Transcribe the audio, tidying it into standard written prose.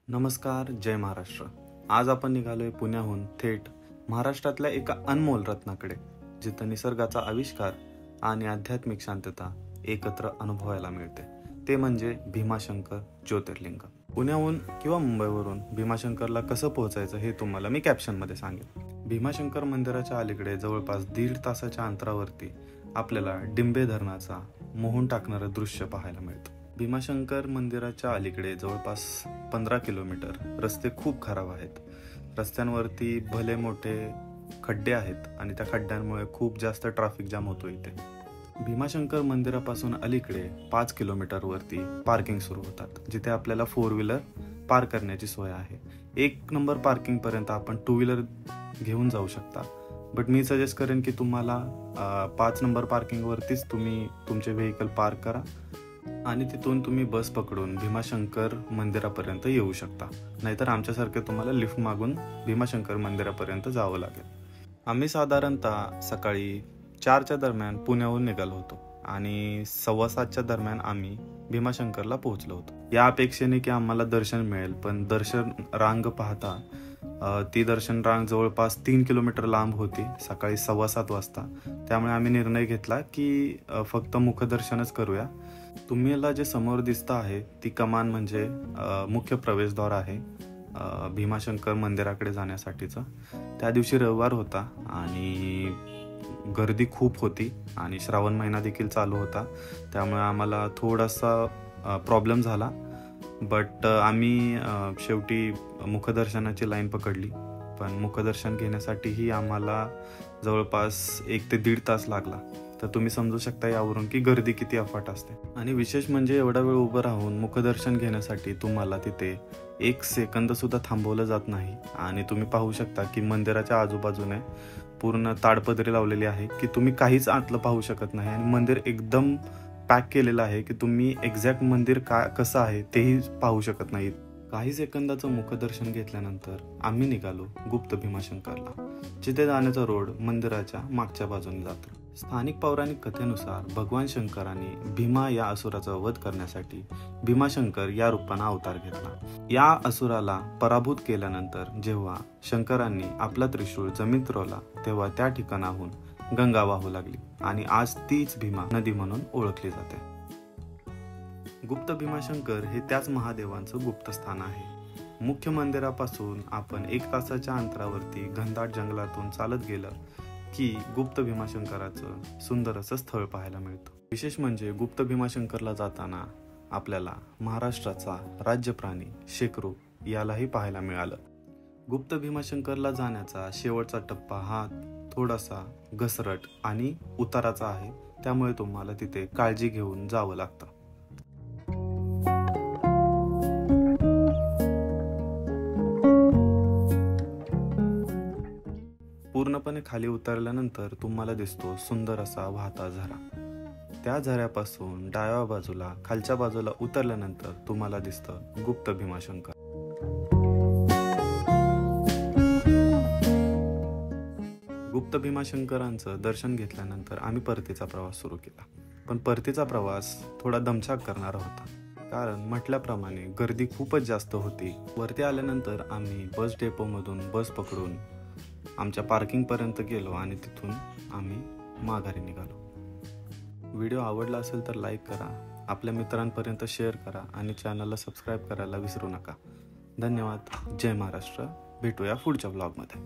नमस्कार, जय महाराष्ट्र। आज आपण निघालोय पुण्याहून थेट महाराष्ट्रातल्या एका अनमोल रत्नाकडे, जिथं निसर्गाचा आविष्कार आणि आध्यात्मिक शांतता एकत्र अनुभवायला मिळते। ते म्हणजे भीमाशंकर ज्योतिर्लिंग। पुण्याहून किंवा मुंबईवरून भीमाशंकरला कसं पोहोचायचं हे तुम्हाला मी कॅप्शनमध्ये सांगेन। भीमाशंकर मंदिराच्या अलीकडे जवळपास 1.5 तासाच्या अंतरावरती आपल्याला डिंबे धरणाचा मोहून टाकणारं दृश्य पाहायला मिळतं। भीमाशंकर मंदिराच्या अलीकडे जवळपास 15 किलोमीटर रस्ते खूप खराब आहेत। रस्त्यांवरती भले मोठे खड्डे आहेत आणि त्या खड्ड्यांमुळे खूप जास्त ट्रॅफिक जाम होतो इथे। भीमाशंकर मंदिरापासून अलीकडे 5 किलोमीटर वरती पार्किंग सुरू होतात, जिथे आपल्याला 4 व्हीलर पार्क करण्याची सोय आहे। 1 नंबर पार्किंग पर्यंत आपण 2 व्हीलर घेऊन जाऊ शकता, बट मी सजेस्ट करेन की तुम्हाला 5 नंबर पार्किंग वरतीच तुम्ही तुमचे व्हेकल पार्क करा आणि तिथून तुम्ही बस पकडून भीमाशंकर मंदिरापर्यंत येऊ शकता। नाहीतर आमच्यासारखे तुम्हाला लिफ्ट मागून भीमाशंकर मंदिरापर्यंत जावं लागेल। आम्ही साधारणतः सकाळी 4च्या दरम्यान पुण्याहून निघालो होतो आणि 7:15च्या दरम्यान आम्ही भीमाशंकरला पोहोचलो होतो। या अपेक्षेने की आम्हाला दर्शन मिळेल, पण दर्शन रांग पाहता ती दर्शन रांग जवळपास 3 किलोमीटर लांब होती सकाळी 7:15 वाजता। त्यामुळे आम्ही निर्णय घेतला की फक्त मुखदर्शनच करूया। तुम्हाला जे समोर दिसतं आहे ती कमान म्हणजे मुख्य प्रवेशद्वार आहे भीमाशंकर मंदिराकडे जाण्यासाठीचं। त्या दिवशी रविवार होता आणि गर्दी खूप होती आणि श्रावण महिना देखील चालू होता, त्यामुळे आम्हाला थोडासा प्रॉब्लेम झाला। बट आम्ही शेवटी मुखदर्शनाची लाईन पकडली, पण मुखदर्शन घेण्यासाठीही आम्हाला जवळपास 1 ते 1.5 तास लागला। तर तुम्ही समजू शकता यावरून की गर्दी किती अफाट असते। आणि विशेष म्हणजे एवढा वेळ उभं राहून मुखदर्शन घेण्यासाठी तुम्हाला तिथे 1 सेकंद सुद्धा थांबवलं जात नाही। आणि तुम्ही पाहू शकता की मंदिराच्या आजूबाजूने पूर्ण ताडपदरी लावलेली आहे की तुम्ही काहीच आतलं पाहू शकत नाही आणि मंदिर एकदम पॅक केलेलं आहे की तुम्ही एक्झॅक्ट मंदिर कसं आहे तेही पाहू शकत नाही। काही सेकंदाचं मुखदर्शन घेतल्यानंतर आम्ही निघालो गुप्त भीमाशंकरला, जिथे जाण्याचा रोड मंदिराच्या मागच्या बाजूने जातो। स्थानिक पौराणिक कथेनुसार भगवान शंकरांनी भीमा या असुराचा वध करण्यासाठी भीमाशंकर या रूपाने अवतार घेतला। या असुराला पराभूत केल्यानंतर जेव्हा शंकरांनी आपला त्रिशूळ जमिनीत रोवला, तेव्हा त्या ठिकाणाहून गंगा वाहू लागली आणि आज तीच भीमा नदी म्हणून ओळखली जाते। गुप्त भीमाशंकर हे त्याच महादेवांचं गुप्त स्थान आहे। मुख्य मंदिरापासून आपण 1 तासाच्या अंतरावरती घनदाट जंगलातून चालत गेलं की गुप्त भीमाशंकराचं सुंदर असं स्थळ पाहायला मिळतं। विशेष म्हणजे गुप्त भीमाशंकरला जाताना आपल्याला महाराष्ट्राचा राज्य प्राणी शेकरू यालाही पाहायला मिळालं। गुप्त भीमाशंकरला जाण्याचा शेवटचा टप्पा हा थोडासा घसरट आणि उताराचा आहे, त्यामुळे तुम्हाला तिथे काळजी घेऊन जावं लागतं। पूर्णपणे खाली उतरल्यानंतर तुम्हाला दिसतो सुंदर असा वाहता झरा। त्या झऱ्यापासून डाव्या बाजूला खालच्या बाजूला उतरल्यानंतर तुम्हाला दिसतं गुप्त भीमाशंकर। गुप्त भीमाशंकरांचं दर्शन घेतल्यानंतर आम्ही परतीचा प्रवास सुरू केला, पण परतीचा प्रवास थोडा दमछाक करणारा होता, कारण म्हटल्याप्रमाणे गर्दी खूपच जास्त होती। वरती आल्यानंतर आम्ही बस डेपोमधून बस पकडून आमच्या पार्किंगपर्यंत गेलो आणि तिथून आम्ही माघारी निघालो। व्हिडिओ आवडला असेल तर लाईक करा, आपल्या मित्रांपर्यंत शेअर करा आणि चॅनलला सबस्क्राईब करायला विसरू नका। धन्यवाद। जय महाराष्ट्र। भेटूया पुढच्या व्लॉगमध्ये।